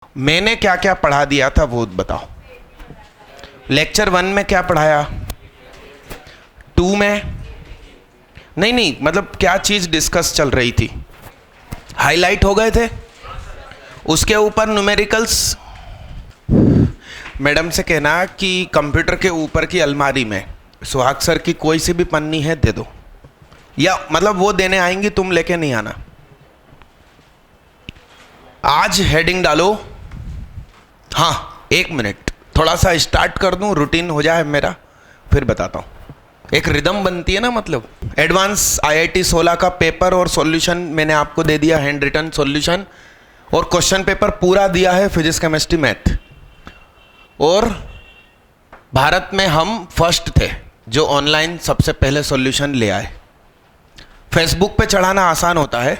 मैंने क्या क्या पढ़ा दिया था वो बताओ। लेक्चर 1 में क्या पढ़ाया, 2 में नहीं मतलब क्या चीज़ डिस्कस चल रही थी, हाईलाइट हो गए थे उसके ऊपर न्यूमेरिकल्स। मैडम से कहना कि कंप्यूटर के ऊपर की अलमारी में सुहाग सर की कोई सी भी पन्नी है दे दो, या मतलब वो देने आएंगी, तुम लेके नहीं आना। आज हेडिंग डालो। हाँ 1 मिनट थोड़ा सा स्टार्ट कर दूं, रूटीन हो जाए मेरा, फिर बताता हूँ। एक रिदम बनती है ना, मतलब एडवांस IIT 16 का पेपर और सॉल्यूशन मैंने आपको दे दिया, हैंड रिटन सॉल्यूशन, और क्वेश्चन पेपर पूरा दिया है फिजिक्स केमिस्ट्री मैथ। और भारत में हम फर्स्ट थे जो ऑनलाइन सबसे पहले सॉल्यूशन ले आए। फेसबुक पे चढ़ाना आसान होता है,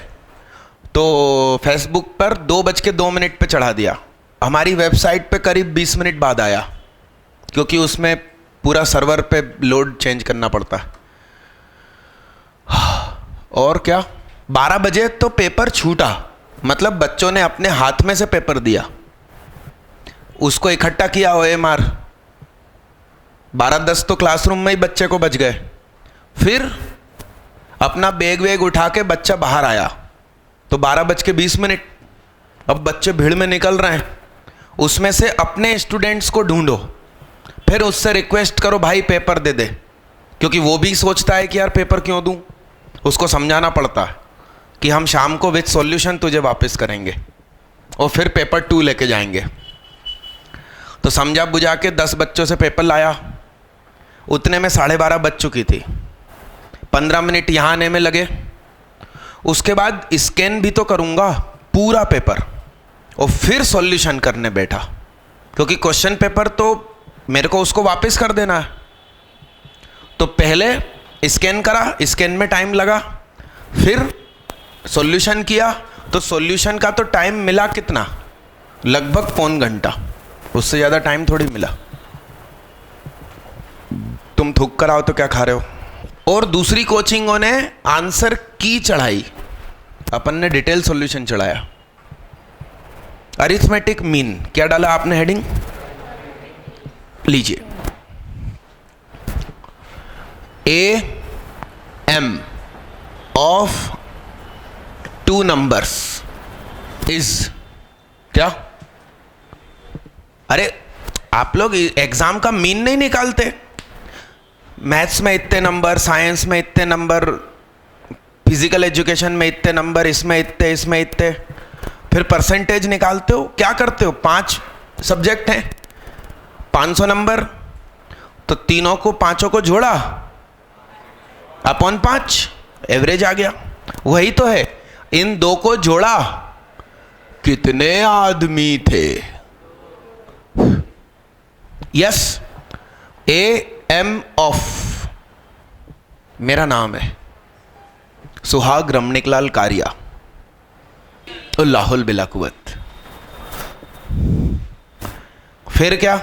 तो फेसबुक पर 2:02 पे चढ़ा दिया, हमारी वेबसाइट पे करीब 20 मिनट बाद आया, क्योंकि उसमें पूरा सर्वर पे लोड चेंज करना पड़ता है। और क्या 12 बजे तो पेपर छूटा, मतलब बच्चों ने अपने हाथ में से पेपर दिया, उसको इकट्ठा किया OMR। 12:10 तो क्लासरूम में ही बच्चे को बच गए। फिर अपना बैग वेग उठा के बच्चा बाहर आया तो 12:20। अब बच्चे भीड़ में निकल रहे हैं, उसमें से अपने स्टूडेंट्स को ढूंढो, फिर उससे रिक्वेस्ट करो भाई पेपर दे दे, क्योंकि वो भी सोचता है कि यार पेपर क्यों दूं। उसको समझाना पड़ता है कि हम शाम को विद सॉल्यूशन तुझे वापस करेंगे और फिर पेपर 2 लेके जाएंगे। तो समझा बुझा के 10 बच्चों से पेपर लाया, उतने में 12:30 बज चुकी थी। 15 मिनट यहाँ आने में लगे, उसके बाद स्कैन भी तो करूँगा पूरा पेपर, और फिर सॉल्यूशन करने बैठा, क्योंकि क्वेश्चन पेपर तो मेरे को उसको वापस कर देना है। तो पहले स्कैन करा, स्कैन में टाइम लगा, फिर सॉल्यूशन किया, तो सॉल्यूशन का तो टाइम मिला कितना, लगभग 1.25 घंटा, उससे ज़्यादा टाइम थोड़ी मिला। तुम थूक कर आओ तो क्या खा रहे हो। और दूसरी कोचिंगों ने आंसर की चढ़ाई, अपन ने डिटेल सॉल्यूशन चढ़ाया। अरिथमेटिक मीन क्या डाला आपने हेडिंग, लीजिए, AM ऑफ 2 नंबर्स इज क्या। अरे आप लोग एग्जाम का मीन नहीं निकालते, मैथ्स में इतने नंबर, साइंस में इतने नंबर, फिजिकल एजुकेशन में इतने नंबर, इसमें इतने, फिर परसेंटेज निकालते हो। क्या करते हो, 5 सब्जेक्ट हैं, 500 नंबर, तो तीनों को, पांचों को जोड़ा अपॉन 5, एवरेज आ गया। वही तो है, इन 2 को जोड़ा, कितने आदमी थे। यस, AM ऑफ मेरा नाम है सुहाग रमणिकलाल कारिया, लाहौल बिला कुवत। फिर क्या,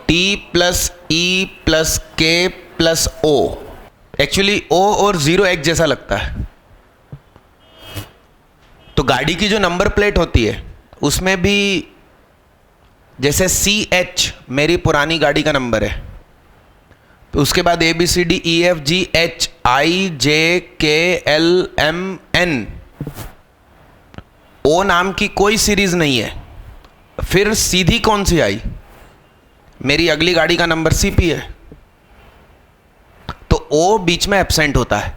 T + E + K + O, actually O और 0 एक जैसा लगता है। तो गाड़ी की जो नंबर प्लेट होती है उसमें भी, जैसे CH मेरी पुरानी गाड़ी का नंबर है, तो उसके बाद ABCDEFGH IJKLMN, O नाम की कोई सीरीज नहीं है। फिर सीधी कौन सी आई, मेरी अगली गाड़ी का नंबर CP है, तो O बीच में एब्सेंट होता है,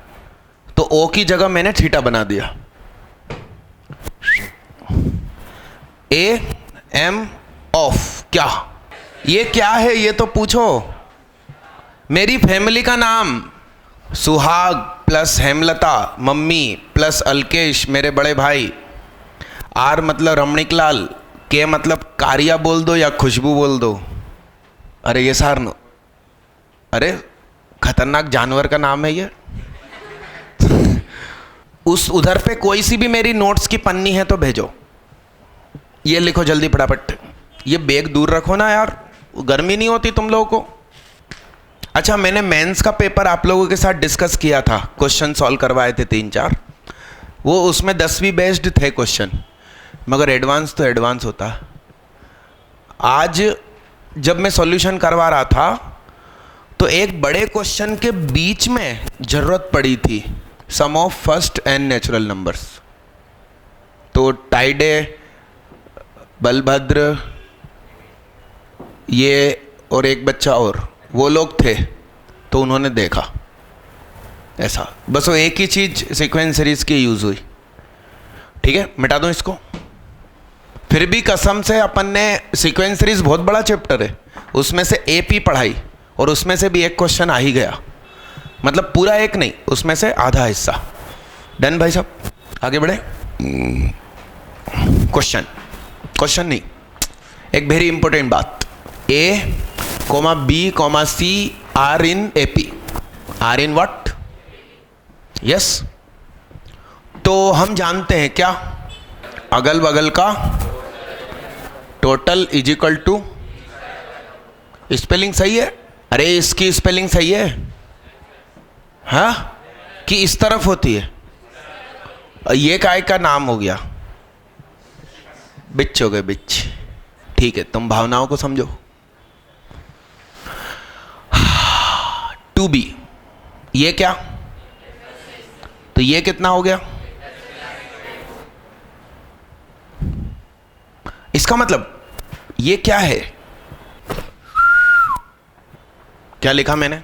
तो O की जगह मैंने थीटा बना दिया। AM ऑफ क्या, ये क्या है ये तो पूछो। मेरी फैमिली का नाम सुहाग plus Hemlata mummy plus Alkesh मेरे बड़े भाई, R मतलब रमणिकलाल, K मतलब कारिया बोल दो या खुशबू बोल दो। अरे ये सार, अरे खतरनाक जानवर का नाम है ये। उस उधर पे कोई सी भी मेरी नोट्स की पन्नी है तो भेजो, ये लिखो जल्दी फटाफट। ये बैग दूर रखो ना यार, गर्मी नहीं होती तुम लोगों को। अच्छा, मैंने मेंस का पेपर आप लोगों के साथ डिस्कस किया था, क्वेश्चन सॉल्व करवाए थे 3-4, वो उसमें 10वीं बेस्ड थे क्वेश्चन। मगर एडवांस तो एडवांस होता है। आज जब मैं सॉल्यूशन करवा रहा था तो एक बड़े क्वेश्चन के बीच में ज़रूरत पड़ी थी sum of first and natural numbers. तो टाइडे, बलभद्र, ये और एक बच्चा और, वो लोग थे, तो उन्होंने देखा ऐसा। बस वो एक ही चीज़ सीक्वेंस सीरीज की यूज़ हुई। ठीक है, मिटा दूँ इसको। फिर भी कसम से अपन ने सीक्वेंस सीरीज बहुत बड़ा चैप्टर है, उसमें से एपी पढ़ाई और उसमें से भी एक क्वेश्चन आ ही गया, मतलब पूरा एक नहीं, उसमें से आधा हिस्सा। डन भाई साहब, आगे बढ़े। क्वेश्चन नहीं, एक वेरी इंपॉर्टेंट बात, A comma B comma C are in AP. Are in what? Yes. तो हम जानते हैं क्या, अगल बगल का total is equal to, spelling सही है? अरे इसकी स्पेलिंग सही है हाँ, कि इस तरफ होती है? ये काय का नाम हो गया? बिच हो गए, बिच। ठीक है, तुम भावनाओं को समझो। टू बी, ये क्या? तो ये कितना हो गया? इसका मतलब ये क्या है? क्या लिखा मैंने?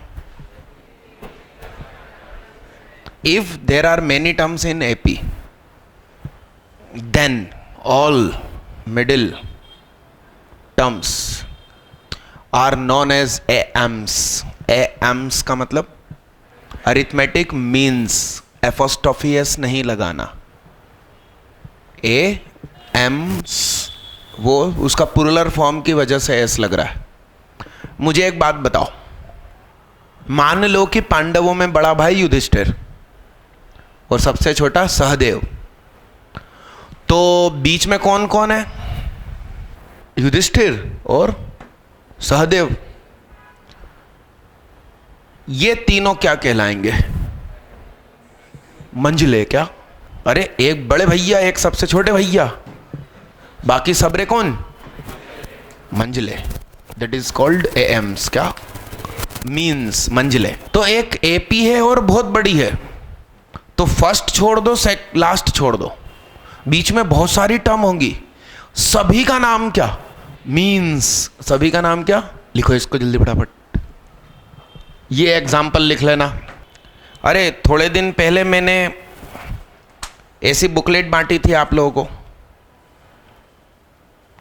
If there are many terms in AP then all middle terms are known as AMs. AMs का मतलब अरिथमेटिक मीन्स, एपोस्ट्रोफी एस नहीं लगाना। ए एम्स, वो उसका प्लुरल फॉर्म की वजह से एस लग रहा है। मुझे एक बात बताओ, मान लो कि पांडवों में बड़ा भाई युधिष्ठिर और सबसे छोटा सहदेव, तो बीच में कौन कौन है? युधिष्ठिर और सहदेव। ये तीनों क्या कहलाएंगे? मंझले क्या? अरे एक बड़े भैया, एक सबसे छोटे भैया, बाकी सबरे कौन? मंझले। That is called AMs. क्या मीन्स? मंझले। तो एक एपी है और बहुत बड़ी है, तो फर्स्ट छोड़ दो, लास्ट छोड़ दो, बीच में बहुत सारी टर्म होंगी, सभी का नाम क्या? मीन्स। सभी का नाम क्या? लिखो इसको जल्दी फटाफट। ये एग्जाम्पल लिख लेना। अरे थोड़े दिन पहले मैंने ऐसी बुकलेट बांटी थी आप लोगों को।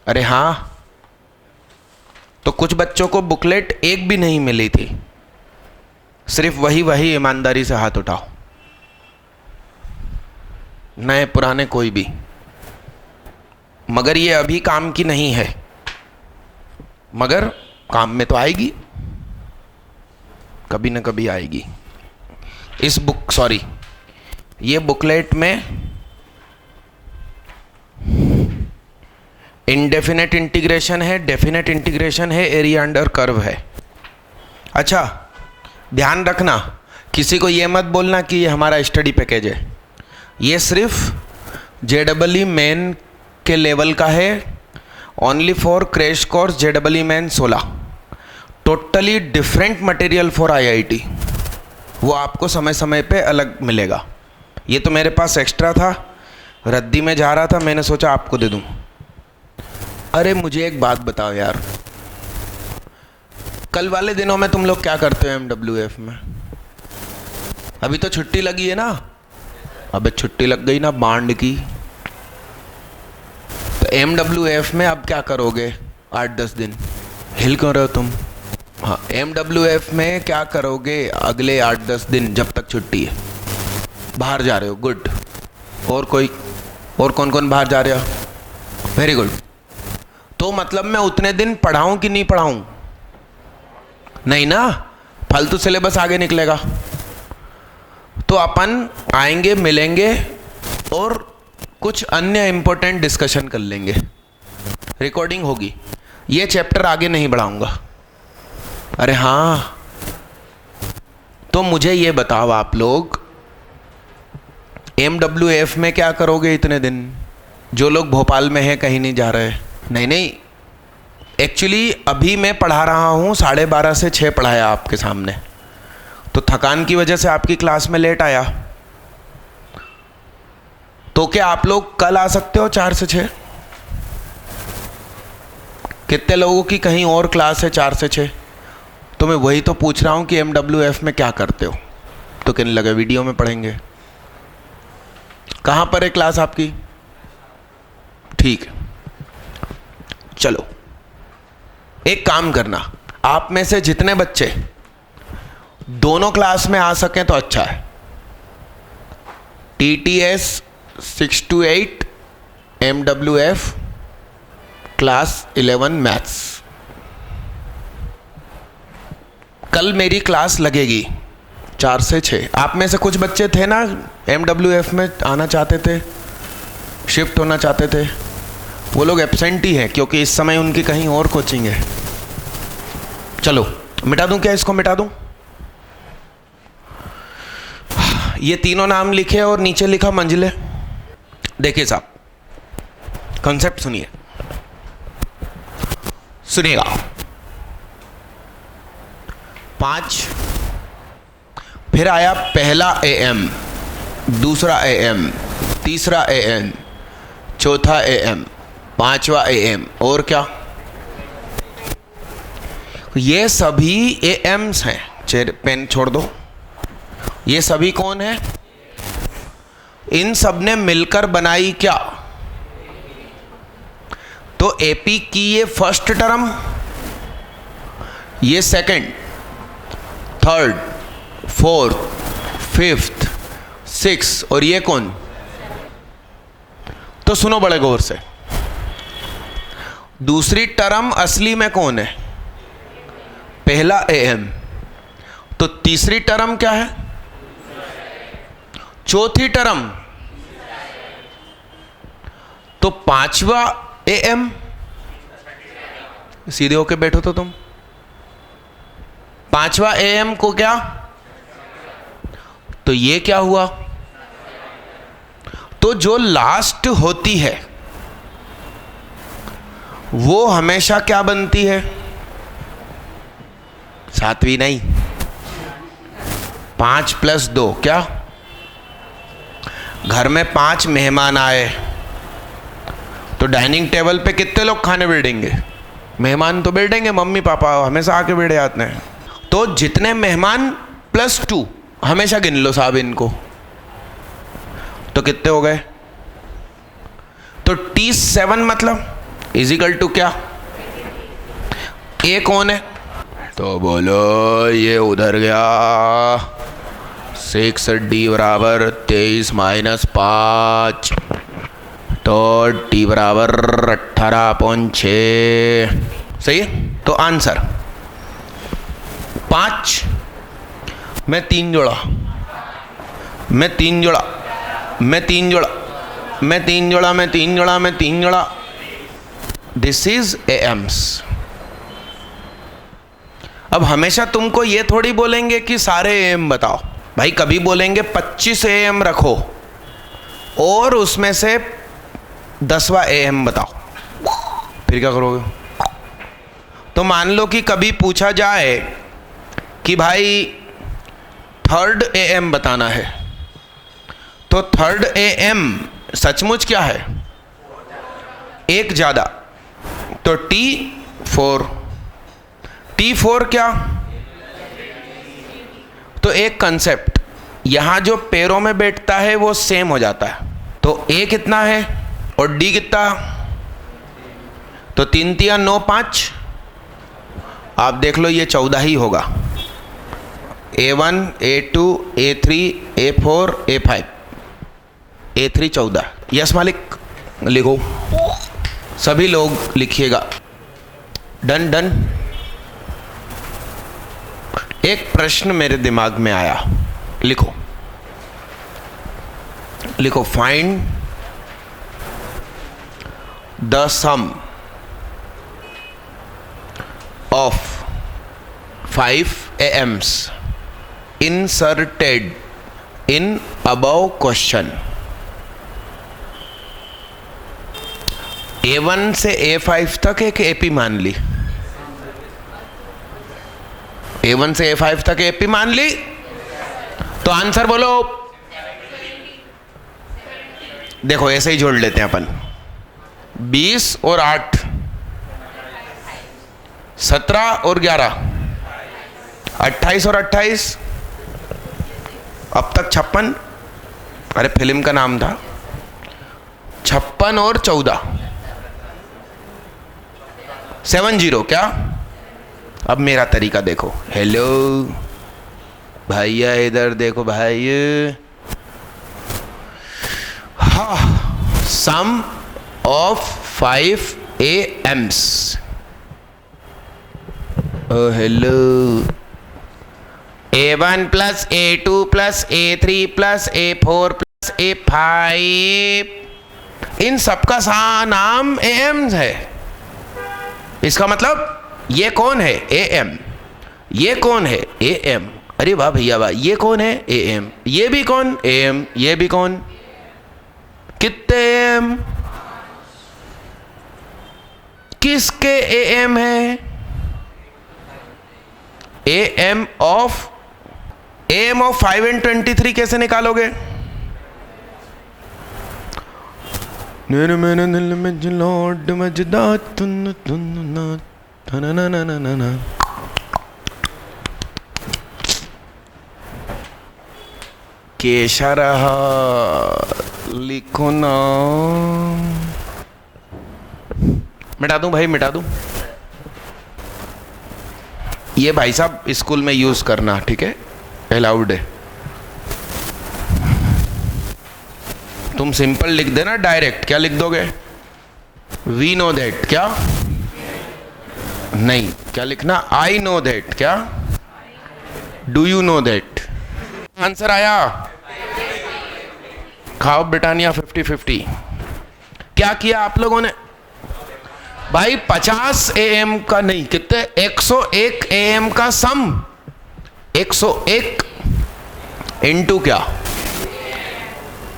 अरे हाँ, तो कुछ बच्चों को बुकलेट एक भी नहीं मिली थी। सिर्फ वही ईमानदारी से हाथ उठाओ, नए पुराने कोई भी। मगर ये अभी काम की नहीं है, मगर काम में तो आएगी, कभी ना कभी आएगी। ये बुकलेट में इनडेफिनेट इंटीग्रेशन है, डेफिनेट इंटीग्रेशन है, एरिया अंडर कर्व है। अच्छा ध्यान रखना, किसी को ये मत बोलना कि ये हमारा स्टडी पैकेज है। ये सिर्फ JEE मेन के लेवल का है, only for crash course JEE main 16। Totally different material for IIT, वो आपको समय समय पे अलग मिलेगा। ये तो मेरे पास एक्स्ट्रा था, रद्दी में जा रहा था, मैंने सोचा आपको दे दूं। अरे मुझे एक बात बताओ यार, कल वाले दिनों में तुम लोग क्या करते हो MWF में? अभी तो छुट्टी लगी है ना? अबे छुट्टी लग गई ना बांड की, तो MWF में अब क्या करोगे? 8-10 दिन हिल क्यों रहे हो तुम? हाँ, MWF में क्या करोगे अगले 8-10 दिन जब तक छुट्टी है? बाहर जा रहे हो, गुड। और कोई? और कौन कौन बाहर जा रहे हो? Very good. तो मतलब मैं उतने दिन पढ़ाऊं कि नहीं पढ़ाऊं? नहीं ना, फालतू सिलेबस आगे निकलेगा। तो अपन आएंगे, मिलेंगे और कुछ अन्य इंपॉर्टेंट डिस्कशन कर लेंगे, रिकॉर्डिंग होगी। ये चैप्टर आगे नहीं बढ़ाऊंगा। अरे हाँ, तो मुझे ये बताओ आप लोग MWF में क्या करोगे इतने दिन? जो लोग भोपाल में हैं कहीं नहीं जा रहे? नहीं नहीं, एक्चुअली अभी मैं पढ़ा रहा हूँ, 12:30 से 6 पढ़ाया आपके सामने, तो थकान की वजह से आपकी क्लास में लेट आया। तो क्या आप लोग कल आ सकते हो 4 से 6? कितने लोगों की कहीं और क्लास है 4 से 6? तो मैं वही तो पूछ रहा हूँ कि MWF में क्या करते हो? तो कहने लगे वीडियो में पढ़ेंगे। कहाँ पर है क्लास आपकी? ठीक है, चलो एक काम करना, आप में से जितने बच्चे दोनों क्लास में आ सकें तो अच्छा है। TTS 6 to 8, MWF class 11 maths. कल मेरी क्लास लगेगी 4 से 6। आप में से कुछ बच्चे थे ना MWF में आना चाहते थे, शिफ्ट होना चाहते थे, वो लोग एब्सेंट ही हैं क्योंकि इस समय उनकी कहीं और कोचिंग है। चलो मिटा दूं क्या? इसको मिटा दूं? ये तीनों नाम लिखे और नीचे लिखा मंजिले। देखिए साहब, कॉन्सेप्ट सुनिए, सुनिएगा। 5, फिर आया पहला AM, दूसरा AM, तीसरा AM, चौथा AM, 5वां AM, और क्या? ये सभी AMs हैं। चेयर पेन छोड़ दो। ये सभी कौन है? इन सब ने मिलकर बनाई क्या? तो AP की ये फर्स्ट टर्म, ये second, third, fourth, fifth, six, और ये कौन? तो सुनो बड़े गौर से, दूसरी टर्म असली में कौन है? पहला AM। तो तीसरी टर्म क्या है? चौथी टर्म तो 5वां AM। सीधे होके बैठो तो तुम। 5वां AM को क्या? तो ये क्या हुआ? तो जो लास्ट होती है वो हमेशा क्या बनती है? 7वीं नहीं, 5 + 2 क्या? घर में 5 मेहमान आए तो डाइनिंग टेबल पे कितने लोग खाने बैठेंगे? मेहमान तो बैठेंगे, मम्मी पापा हमेशा आके बैठ जाते हैं। तो जितने मेहमान +2 हमेशा गिन लो साहब इनको, तो कितने हो गए? तो T7 मतलब इजिकल टू क्या? A कौन है? तो बोलो, ये उधर गया। 6D बराबर 23 - 5, तो T बराबर 18/6। सही है? तो आंसर 5 में 3 जोड़ा, मैं 3 जोड़ा, मैं 3 जोड़ा, मैं 3 जोड़ा, मैं 3 जोड़ा, मैं 3 जोड़ा। This is AMs। अब हमेशा तुमको ये थोड़ी बोलेंगे कि सारे AM बताओ भाई, कभी बोलेंगे 25 AM रखो और उसमें से 10वां AM बताओ, फिर क्या करोगे? तो मान लो कि कभी पूछा जाए कि भाई 3rd AM बताना है, तो 3rd AM सचमुच क्या है? एक ज़्यादा, तो T4। T4 क्या? तो एक कंसेप्ट, यहां जो पैरों में बैठता है वो सेम हो जाता है। तो A कितना है और D कितना? तो 3 × 9 = 5। आप देख लो ये 14 ही होगा। A1, A2, A3, A4, A5, A3 14। Yes मालिक, लिखो, सभी लोग लिखिएगा। Done done. एक प्रश्न मेरे दिमाग में आया, लिखो लिखो। Find the sum of 5 AMs inserted in above question। A1 से A5 तक एक एपी मान ली, A1 से A5 तक एपी मान ली, तो आंसर बोलो। देखो ऐसे ही जोड़ लेते हैं अपन, 20 और 8, 17 और 11, 28 और 28, अब तक 56, अरे फिल्म का नाम था, 56 और 14, 70 क्या? अब मेरा तरीका देखो। हेलो भैया इधर देखो भाई, हाँ, sum of 5 AMs। Oh hello, A1 plus A2 plus A3 plus A4 plus A5, इन सबका नाम AMs है। इसका मतलब ये कौन है? AM। ये कौन है? AM। अरे वाह भैया वाह, ये कौन है? AM। ये भी कौन? AM। ये भी कौन? कितने AM? किसके AM है? AM ऑफ 5 and 23 कैसे निकालोगे? मेरे दिल में जलोट मजदा तुन तुन ना ना ना ना ना ना। कैसा रहा? लिखो ना। मिटा दूं भाई, मिटा दूं? ये भाई साहब स्कूल में यूज करना, ठीक है, अलाउड है। तुम सिंपल लिख देना डायरेक्ट। क्या लिख दोगे? We know that. क्या? नहीं, क्या लिखना? I know that. क्या? Do you know that? Answer आया। खाओ ब्रिटानिया 50-50। क्या किया आप लोगों ने भाई? 50 AM का नहीं, कितने? 101 AM का सम, 101 इंटू क्या?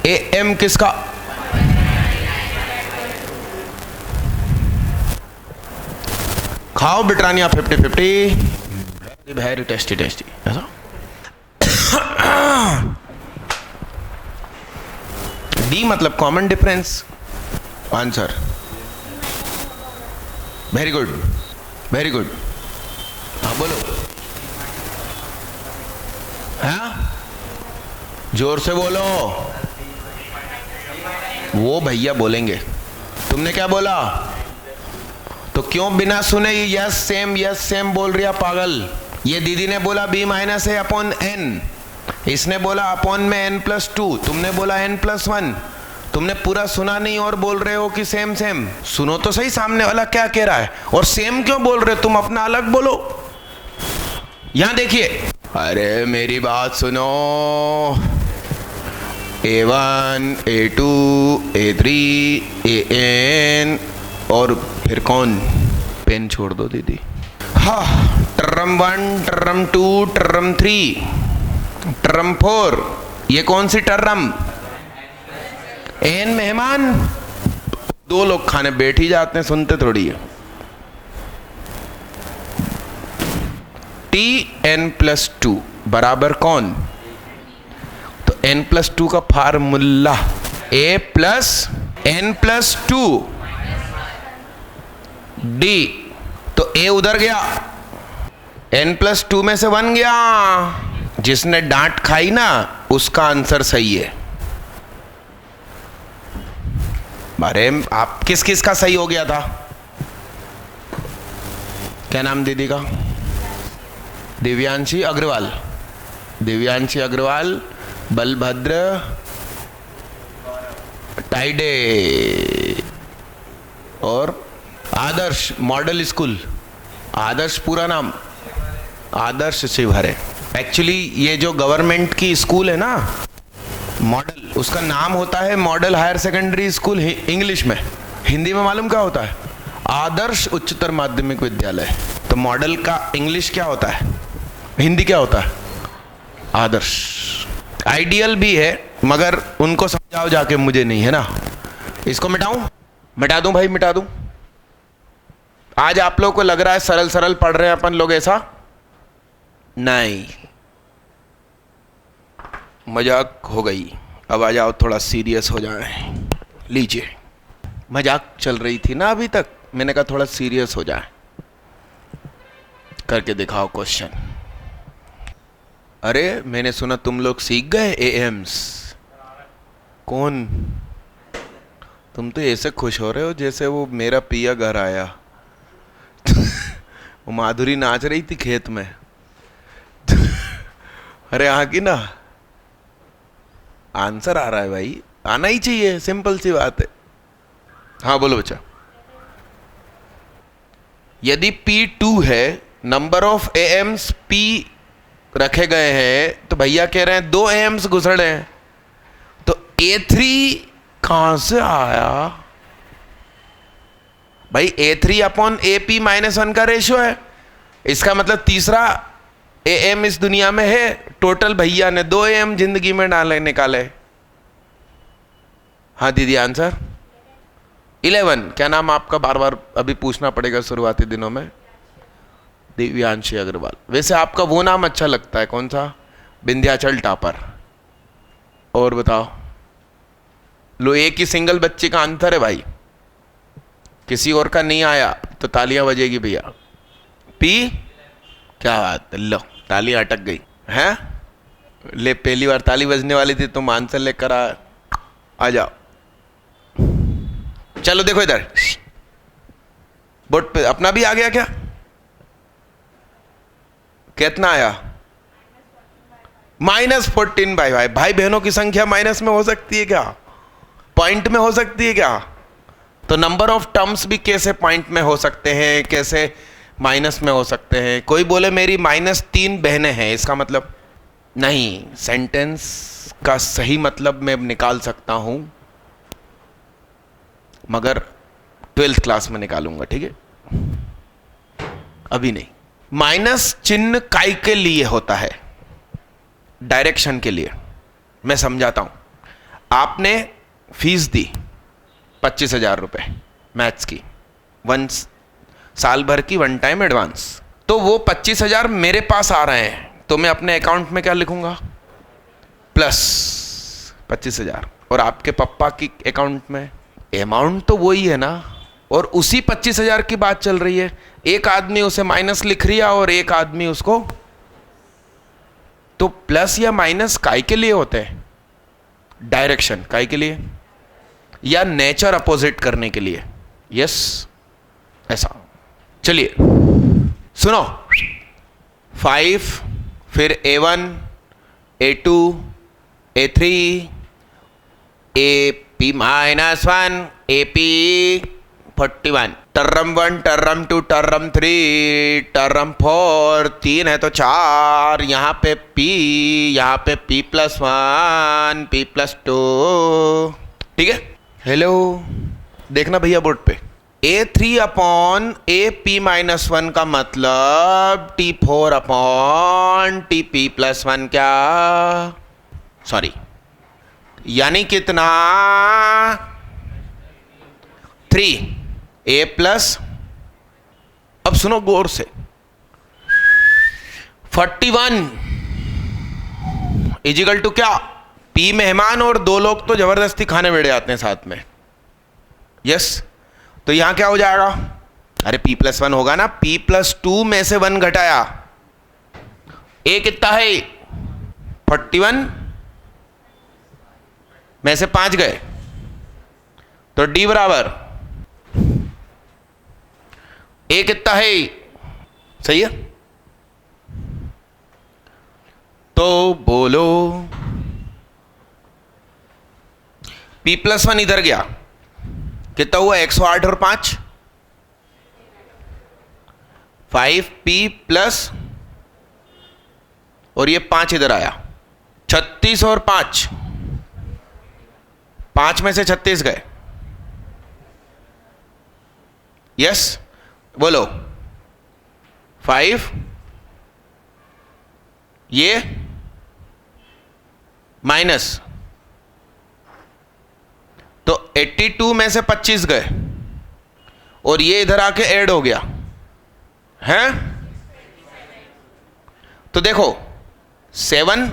AM किसका? खाओ ब्रिटानिया 50-50। Very tasty tasty. ऐसा डी मतलब common difference. Answer very good, very good. हाँ बोलो। हाँ जोर से बोलो। वो भैया बोलेंगे। तुमने क्या बोला? तो क्यों बिना सुने यस सेम बोल रही है पागल? ये दीदी ने बोला B माइनस है अपॉन N, इसने बोला अपॉन में N+2, तुमने बोला N+1। तुमने पूरा सुना नहीं और बोल रहे हो कि सेम। सुनो तो सही सामने वाला क्या कह रहा है, और सेम क्यों बोल रहे हो तुम? अपना अलग बोलो। यहां देखिए, अरे मेरी बात सुनो। A1 A2 A3 AN और फिर कौन? पेन छोड़ दो दीदी। हाँ, टर्म 1, टर्म 2, टर्म 3, टर्म 4। ये कौन सी टर्म? एन मेहमान। दो लोग खाने बैठ ही जाते हैं, सुनते थोड़ी है। TN+2 बराबर कौन? तो N+2 का formula A plus N+2 D। तो A उधर गया, N+2 में से 1 गया। जिसने डांट खाई ना, उसका आंसर सही है। अरे आप किस किस का सही हो गया था? क्या नाम दीदी का? दिव्यांशी अग्रवाल। दिव्यांशी अग्रवाल, बलभद्र टाइडे और आदर्श मॉडल स्कूल। आदर्श पूरा नाम आदर्श शिवहरे। एक्चुअली ये जो गवर्नमेंट की स्कूल है ना, मॉडल, उसका नाम होता है model higher secondary school English में। हिंदी में मालूम क्या होता है? आदर्श उच्चतर माध्यमिक विद्यालय। तो मॉडल का इंग्लिश क्या होता है? हिंदी क्या होता है? आदर्श। आइडियल भी है, मगर उनको समझाओ जाके, मुझे नहीं है ना। इसको मिटाऊं? मिटा दूं भाई, मिटा दूं? आज आप लोगों को लग रहा है सरल सरल पढ़ रहे हैं अपन लोग, ऐसा नहीं, मजाक हो गई। अब आ जाओ, थोड़ा सीरियस हो जाए। लीजिए, मजाक चल रही थी ना अभी तक, मैंने कहा थोड़ा सीरियस हो जाए। करके दिखाओ क्वेश्चन। अरे मैंने सुना तुम लोग सीख गए एएम्स। कौन? तुम तो ऐसे खुश हो रहे हो जैसे वो मेरा पिया घर आया। वो माधुरी नाच रही थी खेत में। अरे यहाँ की ना, आंसर आ रहा है भाई, आना ही चाहिए, सिंपल सी बात है। हाँ बोलो बच्चा। यदि P2 है, नंबर ऑफ एएम्स P रखे गए हैं, तो भैया कह रहे हैं 2 एएम्स गुजरे हैं, तो A3 कहां से आया भाई? A3 अपॉन AP -1 का रेशियो है। इसका मतलब तीसरा AM इस दुनिया में है। टोटल भैया ने 2 AM जिंदगी में निकाले। हाँ दीदी, आंसर 11। क्या नाम आपका? बार बार अभी पूछना पड़ेगा शुरुआती दिनों में। दिव्यांशी अग्रवाल। वैसे आपका वो नाम अच्छा लगता है, कौन सा? विंध्याचल टॉपर। और बताओ। लो, एक ही सिंगल बच्चे का आंसर है भाई, किसी और का नहीं आया तो तालियां बजेगी भैया। पी, क्या बात है, लो तालियां अटक गई हैं। ले, पहली बार ताली बजने वाली थी, तुम आंसर लेकर आ जाओ। चलो देखो इधर, बोर्ड पे अपना भी आ गया क्या? कितना आया? -14/5। भाई बहनों की संख्या माइनस में हो सकती है क्या? पॉइंट में हो सकती है क्या? तो नंबर ऑफ टर्म्स भी कैसे पॉइंट में हो सकते हैं, कैसे माइनस में हो सकते हैं? कोई बोले मेरी -3 बहनें हैं, इसका मतलब नहीं, सेंटेंस का सही मतलब मैं निकाल सकता हूं, मगर 12th क्लास में निकालूंगा, ठीक है, अभी नहीं। माइनस चिन्ह काय के लिए होता है? डायरेक्शन के लिए। मैं समझाता हूं। आपने फीस दी 25,000 रुपए मैथ्स की, साल भर की 1 टाइम एडवांस। तो वो 25,000 मेरे पास आ रहे हैं, तो मैं अपने अकाउंट में क्या लिखूंगा? प्लस 25,000। और आपके पापा की अकाउंट में अमाउंट तो वही है ना, और उसी 25,000 की बात चल रही है। एक आदमी उसे माइनस लिख रही है और एक आदमी उसको, तो प्लस या माइनस काय के लिए होते हैं? डायरेक्शन काय के लिए, या नेचर अपोजिट करने के लिए? यस, ऐसा। चलिए सुनो, 5, फिर A1, A2, A3, AP -1, AP 41, term 1, term 2, term 3, term 4, 3 है तो 4, यहाँ पे P, यहाँ पे P+1, P+2, ठीक है। हेलो, देखना भैया बोर्ड पे, A3 अपॉन AP -1 का मतलब T4 अपॉन TP+1 क्या? सॉरी, यानी कितना? 3 A प्लस, अब सुनो गौर से, 41 इजिकल टू क्या? P मेहमान और 2 लोग तो जबरदस्ती खाने बैठ जाते हैं साथ में। यस, तो यहां क्या हो जाएगा? अरे P+1 होगा ना, P+2 में से 1 घटाया, A कितना है? 41 में से 5 गए, तो D बराबर A कितना है? सही है, तो बोलो P+1 इधर गया, कितना हुआ? 108 और 5, 5P प्लस, और ये 5 इधर आया, 36 और 5, 5 में से 36 गए। यस, बोलो 5, ये माइनस, तो 82 में से 25 गए, और ये इधर आके ऐड हो गया है। तो देखो 7,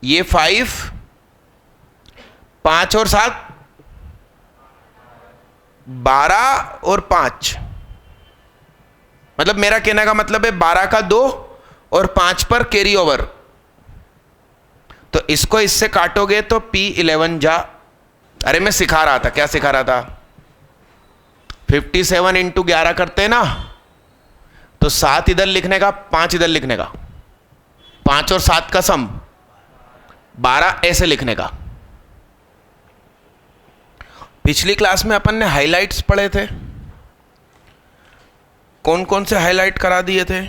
ये 5, 5 और 7 12 और 5, मतलब मेरा कहने का मतलब है 12 का 2 और 5 पर कैरी ओवर। तो इसको इससे काटोगे तो P11 जा, अरे मैं सिखा रहा था, क्या सिखा रहा था, 57 इंटू 11 करते हैं ना, तो 7 इधर लिखने का, 5 इधर लिखने का, 5 और 7 का सम 12 ऐसे लिखने का। पिछली क्लास में अपन ने हाइलाइट्स पढ़े थे, कौन कौन से हाइलाइट करा दिए थे?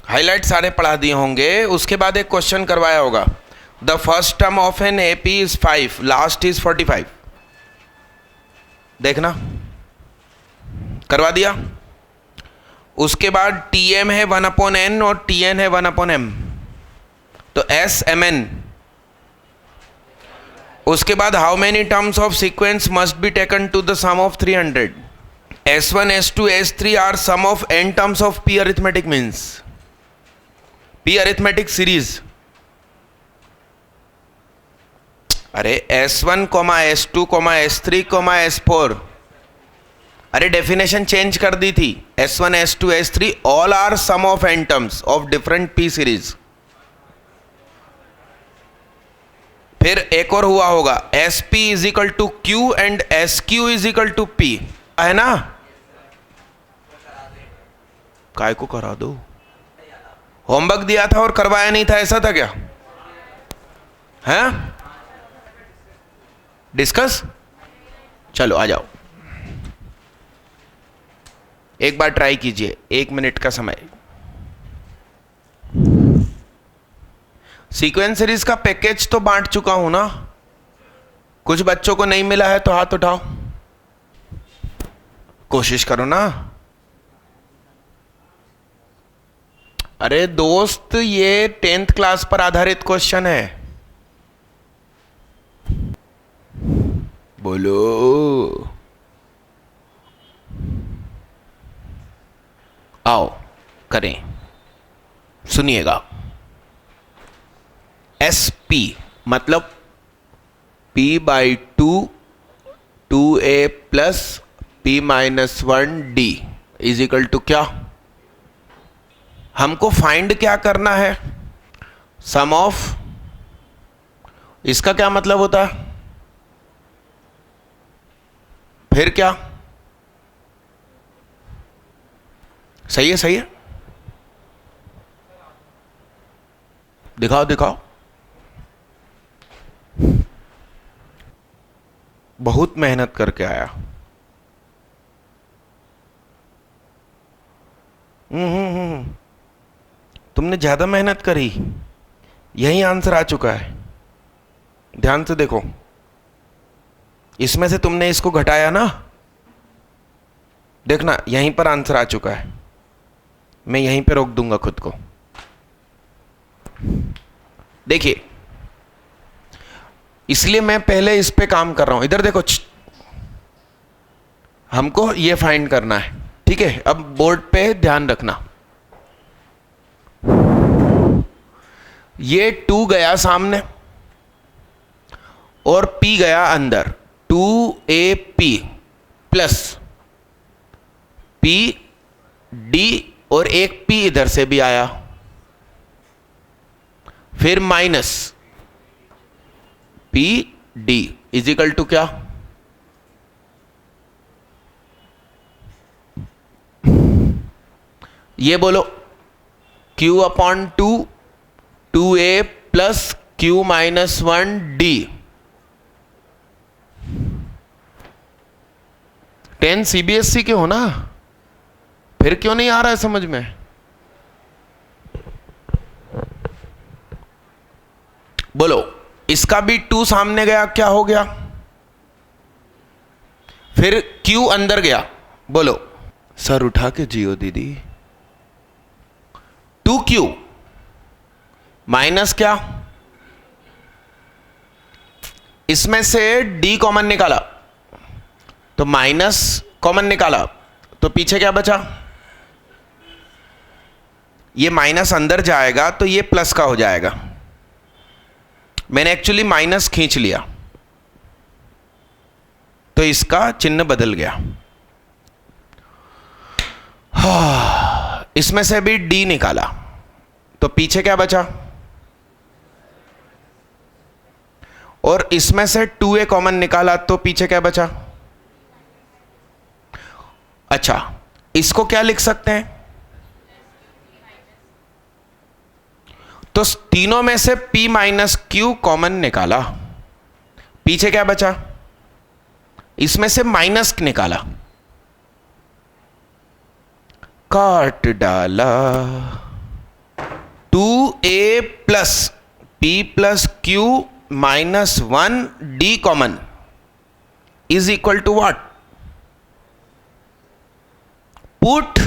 हाइलाइट सारे पढ़ा दिए होंगे। उसके बाद एक क्वेश्चन करवाया होगा, the first term of an AP is 5, last is 45, देखना, करवा दिया। उसके बाद टीएम है 1/n और टीएन है 1/m, तो एस एम एन। उसके बाद how many terms of sequence must be taken to the sum of 300, S1, S2, S3 are sum of n terms of p arithmetic means, p arithmetic series. अरे S1, S2, S3, S4, अरे definition change कर दी थी, S1, S2, S3 all are sum of n terms of different p series. फिर एक और हुआ होगा, SP is equal to Q and SQ is equal to P, है ना? काय को करा दो, होमवर्क दिया था और करवाया नहीं था, ऐसा था क्या? हैं? डिस्कस, चलो आ जाओ, एक बार ट्राई कीजिए, 1 मिनट का समय। सीक्वेंस सीरीज का पैकेज तो बांट चुका हूं ना, कुछ बच्चों को नहीं मिला है तो हाथ उठाओ, कोशिश करो ना। अरे दोस्त, ये 10th क्लास पर आधारित क्वेश्चन है, बोलो। आओ करें, सुनिएगा। SP मतलब P/2 2a plus P-1D is equal to क्या? हमको फाइंड क्या करना है? सम ऑफ, इसका क्या मतलब होता है? फिर क्या? सही है, सही है, दिखाओ दिखाओ। बहुत मेहनत करके आया। तुमने ज्यादा मेहनत करी, यही आंसर आ चुका है। ध्यान से देखो, इसमें से तुमने इसको घटाया ना, देखना यहीं पर आंसर आ चुका है। मैं यहीं पे रोक दूंगा खुद को। देखिए, इसलिए मैं पहले इस पे काम कर रहा हूं। इधर देखो, हमको ये फाइंड करना है, ठीक है? अब बोर्ड पे ध्यान रखना, ये 2 गया सामने और P गया अंदर, 2AP प्लस PD और एक P इधर से भी आया, फिर minus PD is equal to क्या? ये बोलो, Q/2 2a plus Q-1D। 10 CBSE के हो ना, फिर क्यों नहीं आ रहा है समझ में? बोलो, इसका भी 2 सामने गया, क्या हो गया? फिर Q अंदर गया, बोलो। सर उठा के जियो दीदी। 2Q माइनस क्या? इसमें से d कॉमन निकाला तो माइनस कॉमन निकाला तो पीछे क्या बचा, ये माइनस अंदर जाएगा तो ये प्लस का हो जाएगा। मैंने एक्चुअली माइनस खींच लिया तो इसका चिन्ह बदल गया। इसमें से भी d निकाला तो पीछे क्या बचा, और इसमें से 2a कॉमन निकाला तो पीछे क्या बचा। अच्छा, इसको क्या लिख सकते हैं, तो तीनों में से p माइनस क्यू कॉमन निकाला, पीछे क्या बचा, इसमें से माइनस निकाला, काट डाला। 2a plus p plus Q minus 1 d common is equal to what, put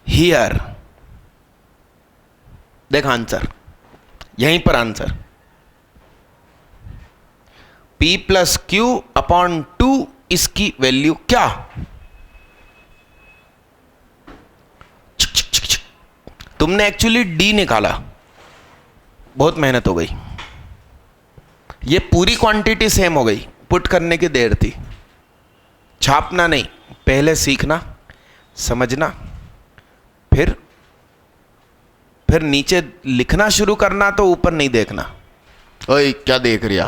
here. देख आंसर, यहीं पर answer, p plus Q upon 2, इसकी वैल्यू क्या, तुमने एक्चुअली d निकाला, बहुत मेहनत हो गई, ये पूरी क्वांटिटी सेम हो गई, पुट करने की देर थी। छापना नहीं, पहले सीखना समझना, फिर नीचे लिखना शुरू करना, तो ऊपर नहीं देखना। ओए क्या देख रिया,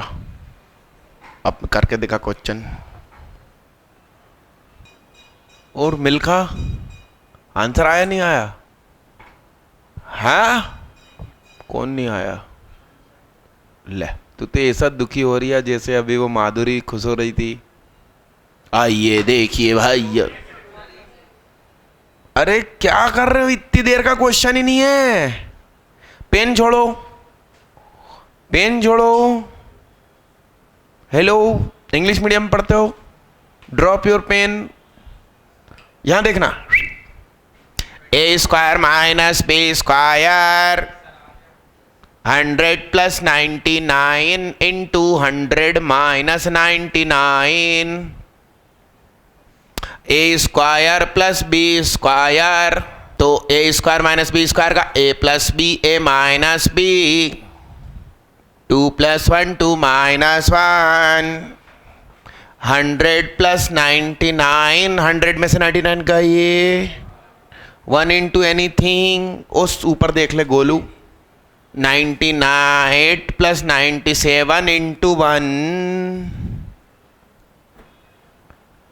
अब करके देखा क्वेश्चन। और मिल्खा आंसर आया नहीं आया, हाँ कौन नहीं आया, ले तू तो ऐसा दुखी हो रही है जैसे अभी वो माधुरी खुश हो रही थी। आइए देखिए भाई, अरे क्या कर रहे हो, इतनी देर का क्वेश्चन ही नहीं है। पेन छोड़ो, पेन छोड़ो। हेलो, इंग्लिश मीडियम पढ़ते हो, ड्रॉप योर पेन। यहां देखना, A square minus B square 100 plus 99 into 100 minus 99, A square plus B square, तो A square minus B square का A plus B, A minus B, 2 plus 1 2 minus 1, 100 plus 99, 100 में से 99 का ये 1 इंटू एनीथिंग, उस ऊपर देख ले Golu, 98 plus 97 into 1,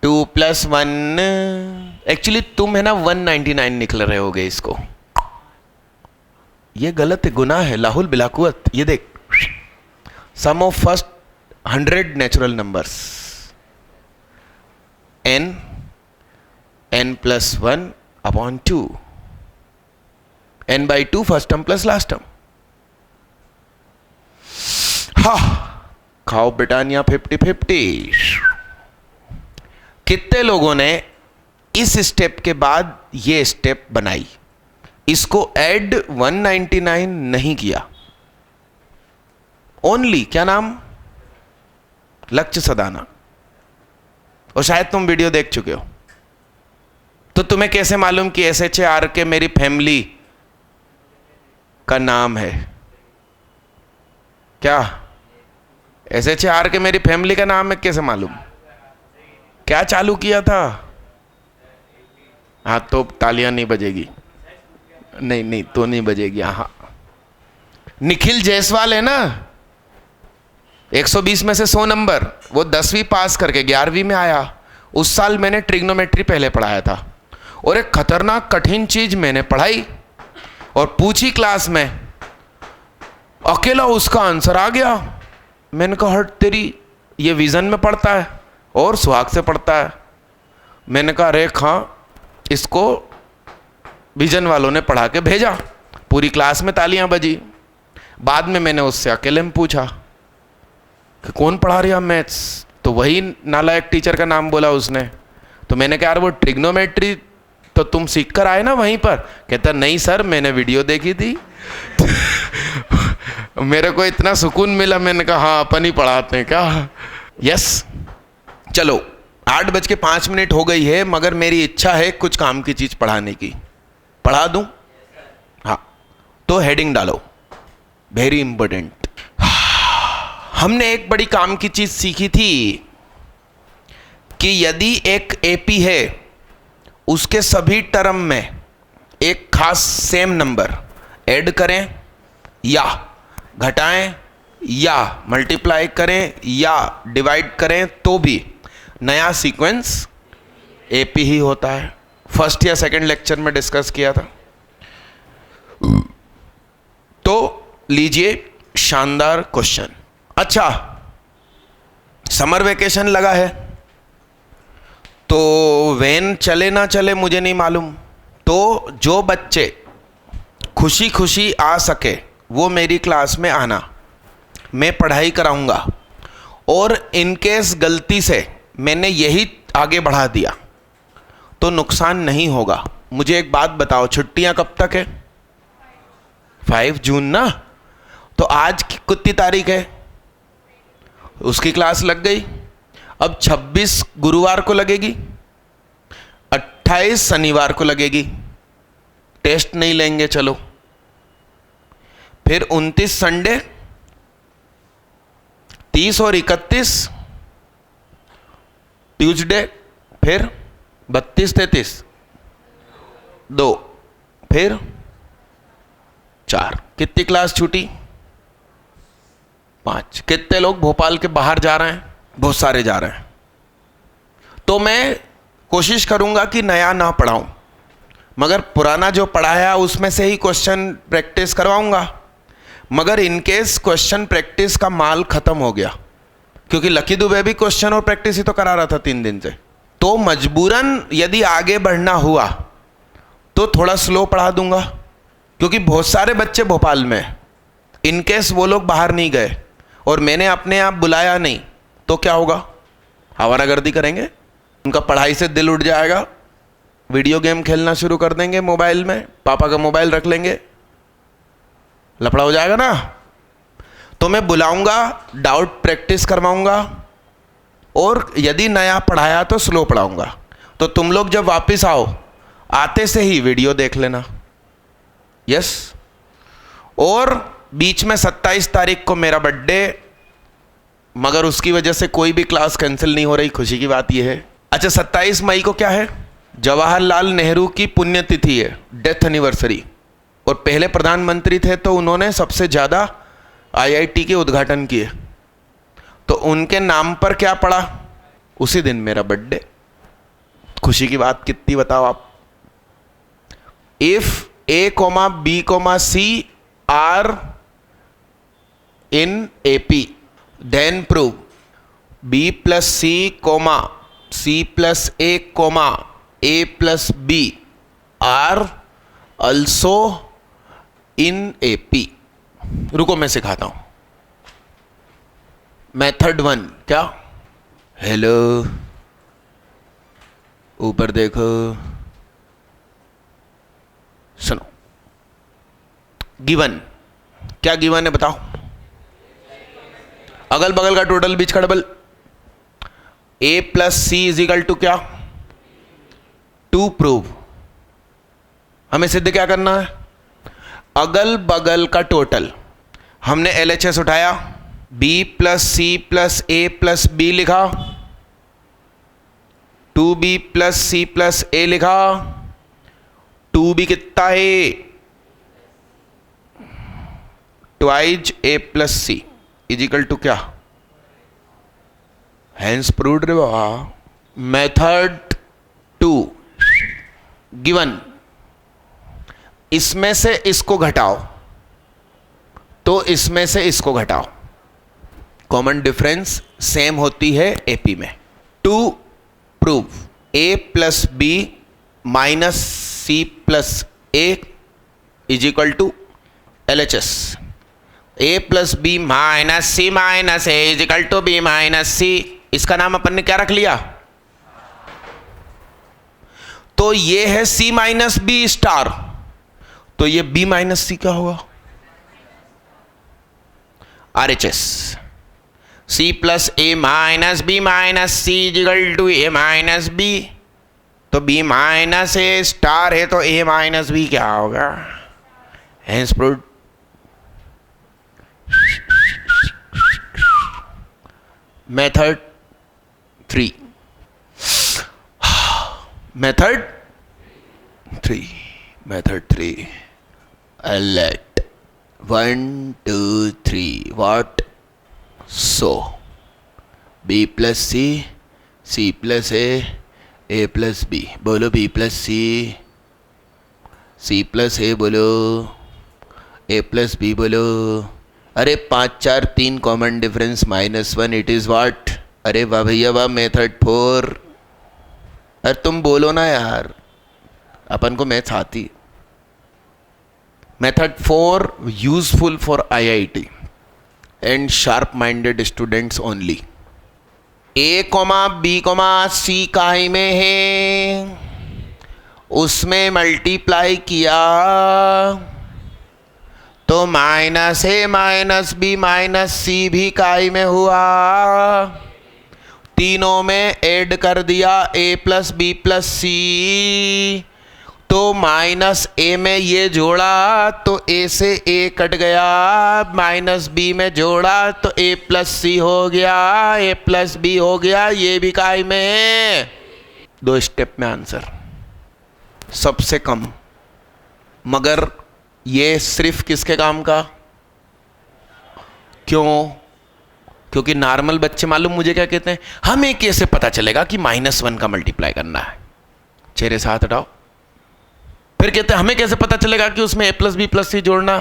2 plus 1, actually तुम है ना 199 निकल रहे होगे इसको, ये गलत है, गुनाह है, लाहुल बिलाकुवत। ये देख, sum of first 100 natural numbers, n plus 1 upon 2, n by 2 first term plus last term. हा, खाओ ब्रिटानिया 50-50। कितने लोगों ने इस स्टेप के बाद ये स्टेप बनाई, इसको ऐड 199 नहीं किया, ओनली क्या नाम, लक्ष्य सदाना, और शायद तुम वीडियो देख चुके हो। तो तुम्हें कैसे मालूम कि SHAR के मेरी फैमिली का नाम है, क्या SHAR के मेरी फैमिली का नाम है, कैसे मालूम, क्या चालू किया था। हाँ तो तालियां नहीं बजेगी, नहीं तो नहीं बजेगी। हाँ, निखिल जायसवाल है ना, 120 में से 100 नंबर, वो 10वीं पास करके 11वीं में आया। उस साल मैंने ट्रिग्नोमेट्री पहले पढ़ाया था, और एक खतरनाक कठिन चीज मैंने पढ़ाई और पूछी क्लास में, अकेला उसका आंसर आ गया। मैंने कहा हट तेरी, ये विजन में पढ़ता है और सुहाग से पढ़ता है। मैंने कहा अरे हाँ, इसको विजन वालों ने पढ़ा के भेजा, पूरी क्लास में तालियां बजी। बाद में मैंने उससे अकेले में पूछा कि कौन पढ़ा रहा मैथ्स, तो वही नालायक टीचर का नाम बोला उसने। तो मैंने कहा यार वो ट्रिग्नोमेट्री तो तुम सीख कर आए ना वहीं पर। कहता नहीं सर, मैंने वीडियो देखी थी मेरे को इतना सुकून मिला, मैंने कहा हाँ अपन ही पढ़ाते हैं क्या। यस, चलो 8:05 हो गई है, मगर मेरी इच्छा है कुछ काम की चीज पढ़ाने की। पढ़ा दूं? हाँ, तो हेडिंग डालो, वेरी इंपॉर्टेंट। हमने एक बड़ी काम की चीज सीखी थी कि यदि एक एपी है, उसके सभी टर्म में एक खास सेम नंबर ऐड करें या घटाएं या मल्टीप्लाई करें या डिवाइड करें तो भी नया सीक्वेंस एपी ही होता है। फर्स्ट या सेकंड लेक्चर में डिस्कस किया था। तो लीजिए शानदार क्वेश्चन। अच्छा, समर वेकेशन लगा है, तो वैन चले ना चले मुझे नहीं मालूम, तो जो बच्चे खुशी खुशी आ सके वो मेरी क्लास में आना, मैं पढ़ाई कराऊंगा। और इनकेस गलती से मैंने यही आगे बढ़ा दिया तो नुकसान नहीं होगा। मुझे एक बात बताओ, छुट्टियां कब तक है? 5 जून ना? तो आज कितनी तारीख है? उसकी क्लास लग गई। अब 26 गुरुवार को लगेगी, 28 शनिवार को लगेगी। टेस्ट नहीं लेंगे, चलो। फिर 29 संडे, 30 और 31 ट्यूसडे, फिर 32 33 2, फिर 4। कितनी क्लास छूटी? 5। कितने लोग भोपाल के बाहर जा रहे हैं? बहुत सारे जा रहे हैं। तो मैं कोशिश करूंगा कि नया ना पढ़ाऊं, मगर पुराना जो पढ़ाया उसमें से ही क्वेश्चन प्रैक्टिस करवाऊंगा। मगर इनकेस क्वेश्चन प्रैक्टिस का माल खत्म हो गया, क्योंकि लकी दुबे भी क्वेश्चन और प्रैक्टिस ही तो करा रहा था 3 दिन से, तो मजबूरन यदि आगे बढ़ना हुआ तो थोड़ा स्लो पढ़ा दूंगा। क्योंकि बहुत सारे बच्चे भोपाल में, इनकेस वो लोग बाहर नहीं गए और मैंने अपने आप बुलाया नहीं, तो क्या होगा? आवारागर्दी करेंगे, उनका पढ़ाई से दिल उठ जाएगा, वीडियो गेम खेलना शुरू कर देंगे मोबाइल में, पापा का मोबाइल रख लेंगे, लफड़ा हो जाएगा ना। तो मैं बुलाऊंगा, डाउट प्रैक्टिस करवाऊंगा, और यदि नया पढ़ाया तो स्लो पढ़ाऊंगा। तो तुम लोग जब वापस आओ, आते से ही वीडियो देख लेना। यस। और बीच में 27 तारीख को मेरा बर्थडे, मगर उसकी वजह से कोई भी क्लास कैंसिल नहीं हो रही। खुशी की बात यह है। अच्छा, 27 मई को क्या है? जवाहरलाल नेहरू की पुण्यतिथि है, डेथ एनिवर्सरी। और पहले प्रधानमंत्री थे तो उन्होंने सबसे ज़्यादा आईआईटी के उद्घाटन किए, तो उनके नाम पर क्या पड़ा? उसी दिन मेरा बर्थडे। खुशी की बात कितनी बताओ आप। If A, B, C are in AP, then prove B plus C, C plus A, A plus B are also in AP। रुको मैं सिखाता हूं। मेथड 1 क्या? हेलो, ऊपर देखो, सुनो। गिवन क्या? गिवन है बताओ। अगल बगल का टोटल, बीच का डबल। A plus C is equal to क्या? 2 प्रूव। हमें सिद्ध क्या करना है? अगल बगल का टोटल। हमने LHS उठाया, B plus C plus A plus B लिखा, 2B plus C plus A लिखा। 2B कितना है? Twice A plus C is equal to क्या? हैंस प्रूव्ड रे बाबा। मेथड 2 गिवन, इसमें से इसको घटाओ तो इसमें से इसको घटाओ, कॉमन डिफरेंस सेम होती है एपी में। 2 prove A plus B minus C plus A is equal to LHS। A plus B minus C minus A is equal to B minus C. इसका नाम अपन ने क्या रख लिया? तो ये है C माइनस बी स्टार, तो ये B माइनस सी क्या होगा? RHS C plus A minus B minus C equal to A minus B। तो B माइनस A स्टार है तो A माइनस B क्या होगा? Hence proved. Method 3 method 3 let 1 2 3 what? So B plus C plus A plus B। बोलो B plus C plus A बोलो, A plus B बोलो। अरे 5 4 3 common difference -1 it is what? अरे वाह भैया वाह। मेथड 4। अरे तुम बोलो ना यार, अपन को मैथ्स आती। Method 4 useful for IIT and sharp minded students only. A, B, C काहे में है, उसमें मल्टीप्लाई किया तो minus A minus B minus C भी काहे में हुआ। तीनों में ऐड कर दिया A plus B plus C, तो माइनस A में ये जोड़ा तो A से A कट गया, माइनस B में जोड़ा तो A प्लस C हो गया, A प्लस B हो गया। ये भी काहे में है? 2 स्टेप में आंसर, सबसे कम। मगर ये सिर्फ किसके काम का? क्यों? क्योंकि नॉर्मल बच्चे मालूम मुझे क्या कहते हैं, हमें कैसे पता चलेगा कि -1 का मल्टीप्लाई करना है? चेहरे से हाथ हटाओ। फिर कहते हैं हमें कैसे पता चलेगा कि उसमें A plus B plus C जोड़ना?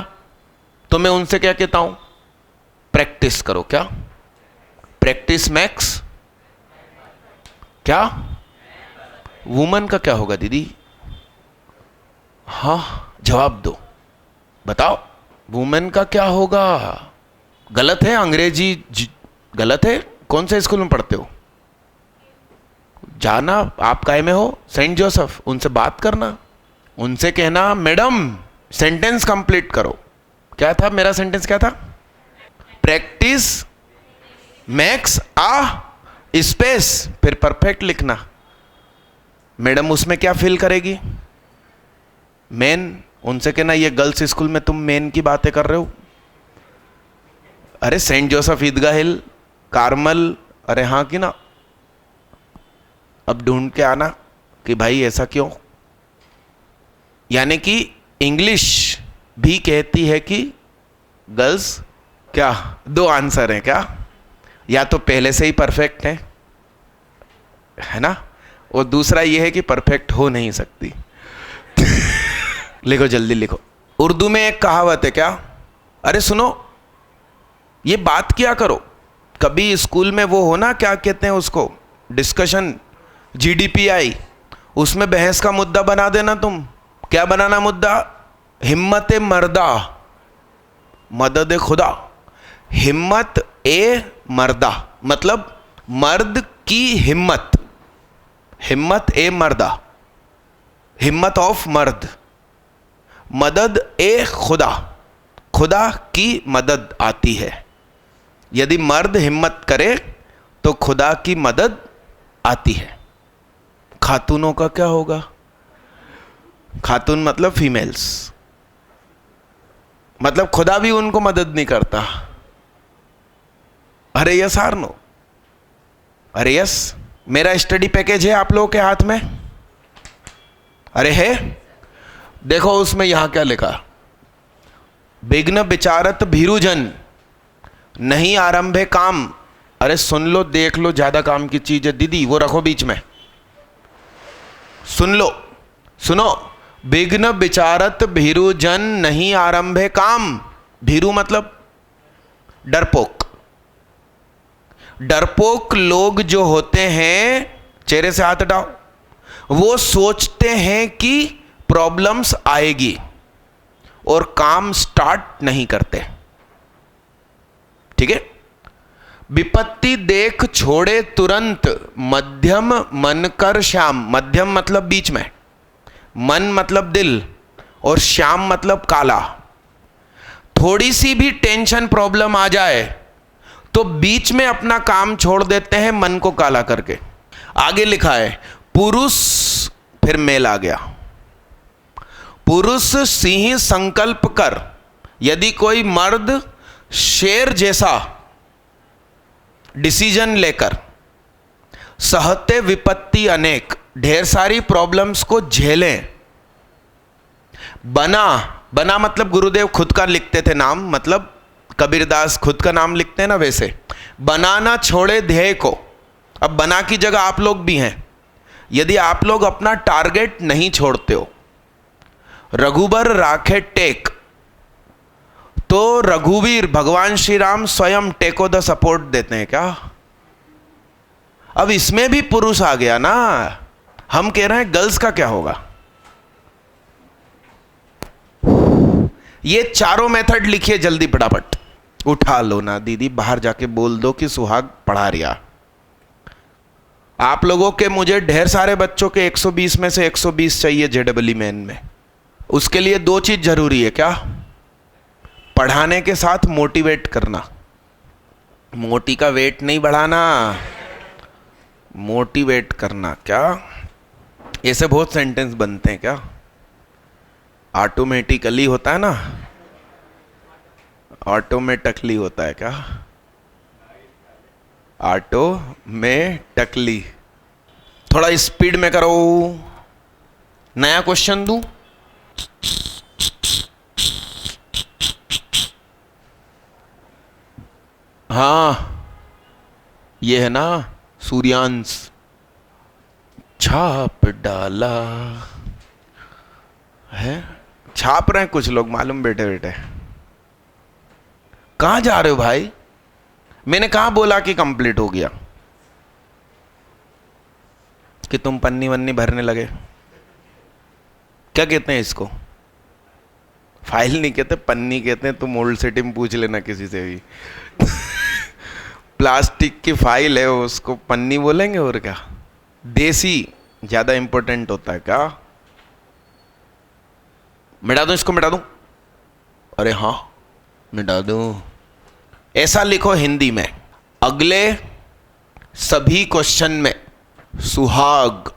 तो मैं उनसे क्या कहता हूं, प्रैक्टिस करो। क्या? प्रैक्टिस मैक्स क्या? वुमन का क्या होगा दीदी? हाँ जवाब दो, बताओ वुमेन का क्या होगा? गलत है, अंग्रेजी गलत है। कौन से स्कूल में पढ़ते हो? जाना आप काहे में हो? Saint Joseph. उनसे बात करना, उनसे कहना मैडम सेंटेंस कंप्लीट करो। क्या था मेरा सेंटेंस? क्या था? प्रैक्टिस मैक्स स्पेस, फिर परफेक्ट लिखना। मैडम उसमें क्या फिल करेगी? मेन। उनसे कहना ये गर्ल्स स्कूल में तुम मेन की बातें कर रहे हो। अरे सेंट जोसेफ ईदगाह हिल, कार्मल, अरे हाँ कि ना। अब ढूंढ के आना कि भाई ऐसा क्यों। यानी कि इंग्लिश भी कहती है कि गर्ल्स क्या? 2 आंसर हैं क्या? या तो पहले से ही परफेक्ट है ना, और दूसरा ये है कि परफेक्ट हो नहीं सकती। लिखो जल्दी लिखो। उर्दू में एक कहावत है क्या? अरे सुनो, ये बात किया करो। कभी स्कूल में वो हो ना, क्या कहते हैं उसको, डिस्कशन, GDPI, उसमें बहस का मुद्दा बना देना तुम। क्या बनाना मुद्दा? हिम्मत मर्दा मदद खुदा। हिम्मत मर्दा मतलब मर्द की हिम्मत, हिम्मत मर्दा, हिम्मत ऑफ मर्द, मदद खुदा, खुदा की मदद आती है। यदि मर्द हिम्मत करे तो खुदा की मदद आती है। खातूनों का क्या होगा? खातून मतलब फीमेल्स, मतलब खुदा भी उनको मदद नहीं करता। अरे यस आर नो? अरे यस। मेरा स्टडी पैकेज है आप लोगों के हाथ में? अरे है, देखो उसमें यहां क्या लिखा, विघ्न विचारत भीरुजन नहीं आरंभे काम। अरे सुन लो, देख लो, ज्यादा काम की चीज है दीदी, वो रखो बीच में। सुन लो, सुनो, विघ्न विचारत भीरुजन नहीं आरंभे काम। भीरु मतलब डरपोक। डरपोक लोग जो होते हैं, चेहरे से हाथ हटाओ, वो सोचते हैं कि प्रॉब्लम्स आएगी और काम स्टार्ट नहीं करते। ठीक है? विपत्ति देख छोड़े तुरंत, मध्यम मन कर श्याम। मध्यम मतलब बीच में, मन मतलब दिल, और श्याम मतलब काला। थोड़ी सी भी टेंशन प्रॉब्लम आ जाए तो बीच में अपना काम छोड़ देते हैं मन को काला करके। आगे लिखा है पुरुष, फिर मेल आ गया, पुरुष सिंह संकल्प कर, यदि कोई मर्द शेर जैसा डिसीजन लेकर सहते विपत्ति अनेक, ढेर सारी प्रॉब्लम्स को झेलें, बना मतलब गुरुदेव खुद का लिखते थे नाम, मतलब कबीरदास खुद का नाम लिखते हैं ना, वैसे बनाना छोड़े ध्येय को। अब बना की जगह आप लोग भी हैं। यदि आप लोग अपना टारगेट नहीं छोड़ते हो, रघुबर राखे टेक, तो रघुवीर भगवान श्री राम स्वयं टेको द सपोर्ट देते हैं क्या? अब इसमें भी पुरुष आ गया ना। हम कह रहे हैं गर्ल्स का क्या होगा? ये चारों मेथड लिखिए जल्दी फटाफट। उठा लो ना दीदी, बाहर जाके बोल दो कि सुहाग पढ़ा रिया। आप लोगों के मुझे ढेर सारे बच्चों के 120 में से 120 चाहिए जेडब्ल्यू मेन में। उसके लिए दो चीज जरूरी है क्या? पढ़ाने के साथ मोटिवेट करना। मोटी का वेट नहीं बढ़ाना, मोटिवेट करना। क्या ऐसे बहुत सेंटेंस बनते हैं क्या? ऑटोमेटिकली होता है ना, ऑटोमेटिकली होता है क्या? ऑटोमेटिकली। थोड़ा स्पीड में करो। नया क्वेश्चन दूं? हाँ, ये है ना सूर्यांश। छाप डाला है, छाप रहे हैं कुछ लोग मालूम, बेटे बेटे। कहां जा रहे हो भाई? मैंने कहां बोला कि कंप्लीट हो गया कि तुम पन्नी वन्नी भरने लगे? क्या कहते हैं इसको? फाइल नहीं कहते, पन्नी कहते हैं। तुम ओल्ड सिटी में पूछ लेना किसी से भी। प्लास्टिक की फाइल है, उसको पन्नी बोलेंगे और क्या? देसी ज्यादा इंपॉर्टेंट होता है क्या? मिटा दूं इसको, मिटा दूं? अरे हाँ मिटा दूं। ऐसा लिखो हिंदी में, अगले सभी क्वेश्चन में सुहाग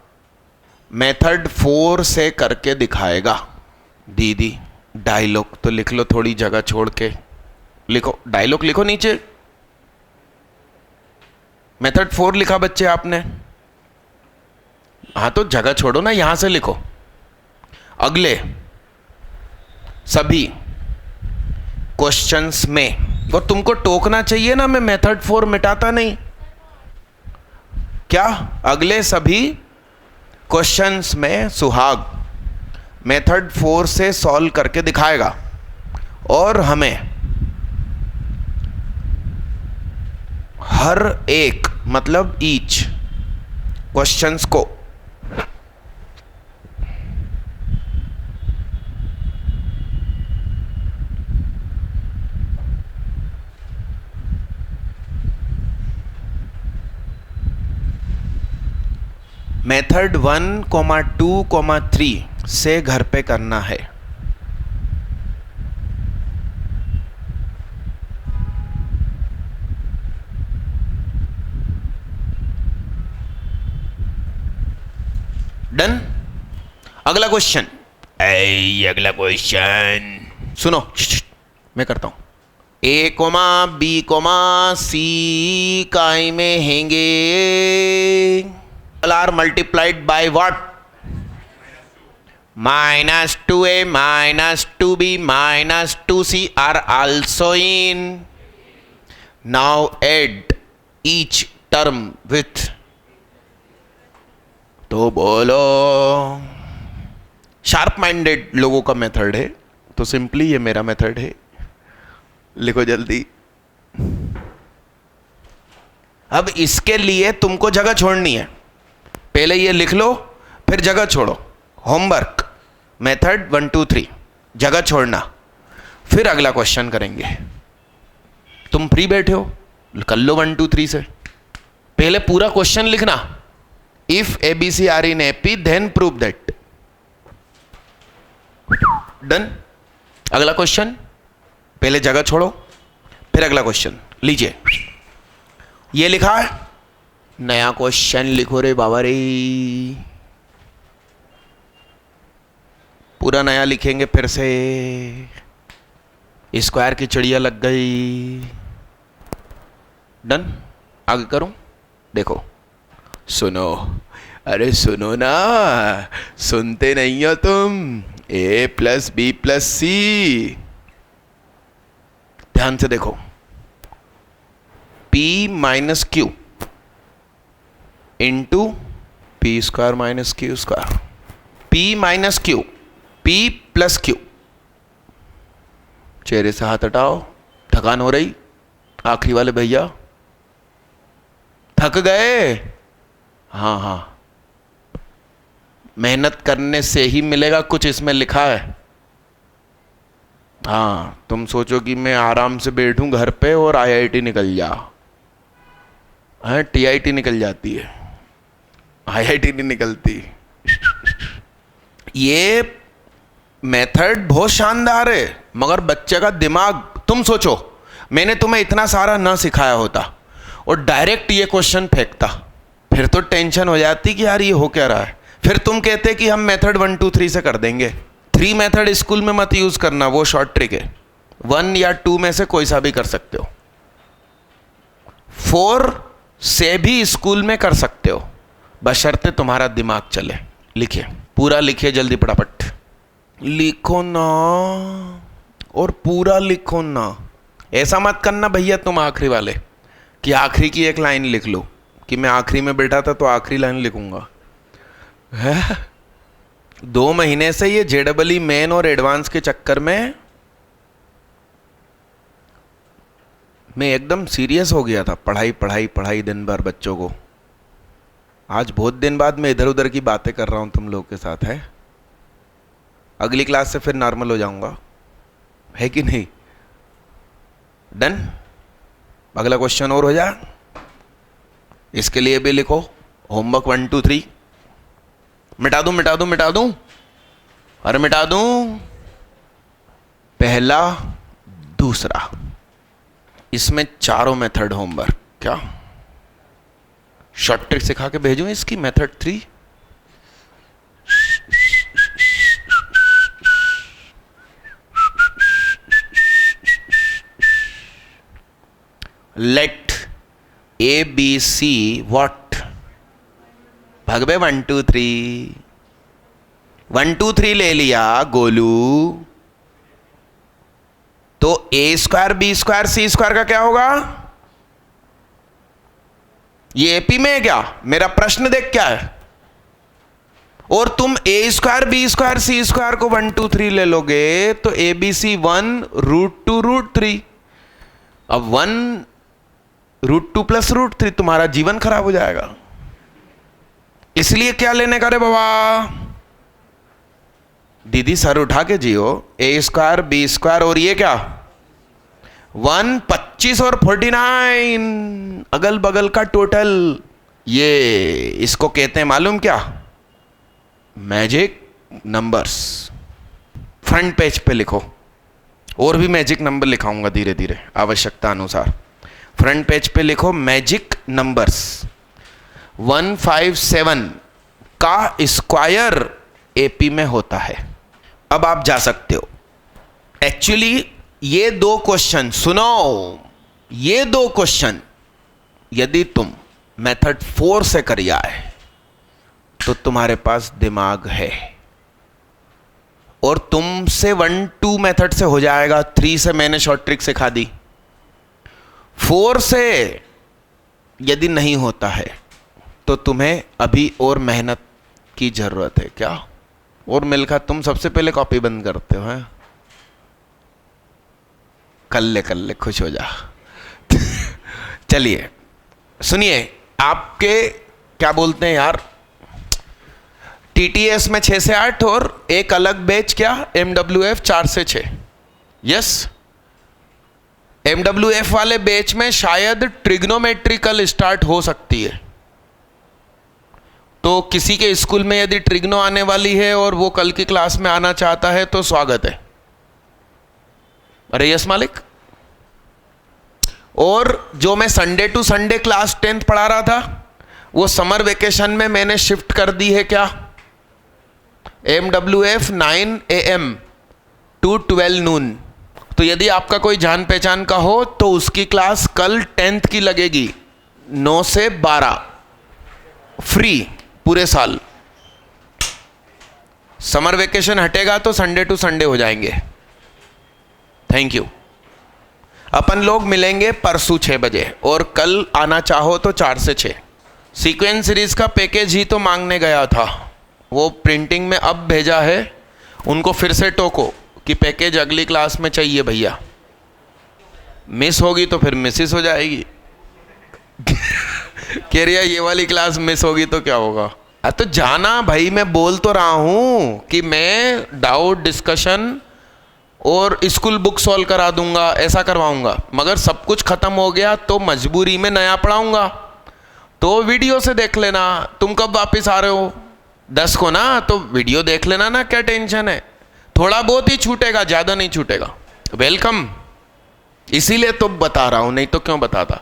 मेथड 4 से करके दिखाएगा। दीदी डायलॉग तो लिख लो, थोड़ी जगह छोड़ के लिखो। डायलॉग लिखो नीचे। मेथड 4 लिखा बच्चे आपने? हाँ तो जगह छोड़ो ना, यहां से लिखो। अगले सभी क्वेश्चंस में, और तुमको टोकना चाहिए ना, मैं मेथड 4 मिटाता नहीं क्या? अगले सभी क्वेश्चंस में सुहाग मेथड 4 से सॉल्व करके दिखाएगा और हमें हर एक मतलब ईच क्वेश्चंस को मेथड 1, 2, 3 से घर पे करना है। डन? अगला क्वेश्चन, अगला क्वेश्चन सुनो, मैं करता हूं। A comma B comma C काय में हैंगे are multiplied by what? -2a -2b -2c are also in. Now add each term with, तो बोलो। शार्प माइंडेड लोगों का मेथड है, तो सिंपली ये मेरा मेथड है। लिखो जल्दी। अब इसके लिए तुमको जगह छोड़नी है। पहले ये लिख लो, फिर जगह छोड़ो। होमवर्क मेथड 1, 2, 3 जगह छोड़ना, फिर अगला क्वेश्चन करेंगे। तुम फ्री बैठे हो, कर लो 1, 2, 3 से। पहले पूरा क्वेश्चन लिखना। If ABC are in AP then prove that. Done? अगला क्वेश्चन पहले जगह छोड़ो, फिर अगला क्वेश्चन लीजिए। ये लिखा है, नया क्वेश्चन लिखो रे बाबा रे, पूरा नया लिखेंगे फिर से। स्क्वायर की चिड़िया लग गई। डन, आगे करूं? देखो, सुनो, अरे सुनो ना, सुनते नहीं हो तुम। a प्लस बी प्लस सी, ध्यान से देखो, p minus Q into P square minus Q square, p minus Q, p plus Q. चेहरे से हाथ हटाओ, थकान हो रही? आखिरी वाले भैया थक गए? हाँ हाँ, मेहनत करने से ही मिलेगा कुछ, इसमें लिखा है। हाँ, तुम सोचो कि मैं आराम से बैठूं घर पे और आईआईटी निकल जा, है टीआईटी निकल जाती है, आईआईटी नहीं निकलती। ये मेथड बहुत शानदार है, मगर बच्चे का दिमाग, तुम सोचो मैंने तुम्हें इतना सारा ना सिखाया होता और डायरेक्ट ये क्वेश्चन फेंकता, फिर तो टेंशन हो जाती कि यार ये हो क्या रहा है। फिर तुम कहते कि हम मेथड 1 2 3 से कर देंगे। 3 मेथड स्कूल में मत यूज करना, वो शॉर्ट ट्रिक है। 1 या 2 में से कोई सा भी कर सकते हो। 4 से भी स्कूल में कर सकते हो, बशर्ते तुम्हारा दिमाग चले। लिखिए, पूरा लिखिए, जल्दी फटाफट लिखो ना, और पूरा लिखो ना। ऐसा मत करना भैया तुम आखिरी वाले कि आखिरी की एक लाइन लिख लो कि मैं आखिरी में बैठा था तो आखिरी लाइन लिखूंगा। है 2 महीने से ये जेडबलई मेन और एडवांस के चक्कर में मैं एकदम सीरियस हो गया था। पढ़ाई पढ़ाई पढ़ाई दिन भर बच्चों को। आज बहुत दिन बाद मैं इधर उधर की बातें कर रहा हूं तुम लोग के साथ। है अगली क्लास से फिर नॉर्मल हो जाऊंगा, है कि नहीं? डन, अगला क्वेश्चन और हो जाए। इसके लिए भी लिखो होमवर्क 1 2 3। मिटा दूं मिटा दूं मिटा दूं, अरे मिटा दूं। पहला, दूसरा, इसमें चारों मेथड होमवर्क। क्या शॉर्ट ट्रिक सिखा के भेजूं इसकी? Method 3, let A B C what? भगवे 1 2 3, 1 2 3 ले लिया गोलू, तो A square B square C square का क्या होगा? ये एपी में है क्या? मेरा प्रश्न देख क्या है। और तुम ए स्क्वायर बी स्क्वायर सी स्क्वायर को 1 2 3 ले लोगे तो ए बी सी 1 √2 √3। अब 1 √2 प्लस √3, तुम्हारा जीवन खराब हो जाएगा। इसलिए क्या लेने का रे बाबा? दीदी सर उठा के जियो। ए स्क्वायर बी स्क्वायर और ये क्या 1 25 और 49 अगल बगल का टोटल। ये इसको कहते हैं मालूम क्या? Magic numbers. फ्रंट पेज पे लिखो, और भी मैजिक नंबर लिखाऊंगा धीरे धीरे आवश्यकता अनुसार। फ्रंट पेज पे लिखो मैजिक नंबर्स। 157 का स्क्वायर एपी में होता है। अब आप जा सकते हो। एक्चुअली ये 2 क्वेश्चन सुनो, ये 2 क्वेश्चन यदि तुम मेथड 4 से कर आए तो तुम्हारे पास दिमाग है, और तुमसे 1 2 मेथड से हो जाएगा। 3 से मैंने शॉर्ट ट्रिक सिखा दी। 4 से यदि नहीं होता है तो तुम्हें अभी और मेहनत की जरूरत है। क्या? और मिलखा तुम सबसे पहले कॉपी बंद करते हो। हैं कल ले खुश हो जा। चलिए सुनिए, आपके क्या बोलते हैं यार, टीटीएस में 6 से 8 और एक अलग बैच क्या MWF 4 से 6। यस, MWF वाले बैच में शायद ट्रिग्नोमेट्री कल स्टार्ट हो सकती है। तो किसी के स्कूल में यदि ट्रिग्नो आने वाली है और वो कल की क्लास में आना चाहता है तो स्वागत है। अरे यस मालिक। और जो मैं Sunday to Sunday class 10th पढ़ा रहा था, वो समर वेकेशन में मैंने शिफ्ट कर दी है क्या, MWF 9 AM to 12 noon। तो यदि आपका कोई जान पहचान का हो तो उसकी क्लास कल 10th की लगेगी 9 से 12, फ्री पूरे साल। समर वेकेशन हटेगा तो संडे टू संडे हो जाएंगे। Thank you. अपन लोग मिलेंगे परसों 6 बजे, और कल आना चाहो तो 4 से 6। सीक्वेंस सीरीज का पैकेज ही तो मांगने गया था, वो प्रिंटिंग में अब भेजा है। उनको फिर से टोको कि पैकेज अगली क्लास में चाहिए भैया। मिस होगी तो फिर मिसिस हो जाएगी। कह रही है ये वाली क्लास मिस होगी तो क्या होगा। तो जाना भाई, मैं बोल तो रहा हूं कि मैं डाउट डिस्कशन और स्कूल बुक सॉल्व करा दूंगा, ऐसा करवाऊंगा। मगर सब कुछ खत्म हो गया तो मजबूरी में नया पढ़ाऊंगा, तो वीडियो से देख लेना। तुम कब वापस आ रहे हो 10 को ना, तो वीडियो देख लेना ना, क्या टेंशन है। थोड़ा बहुत ही छूटेगा, ज़्यादा नहीं छूटेगा। वेलकम। इसीलिए तो बता रहा हूं, नहीं तो क्यों बताता।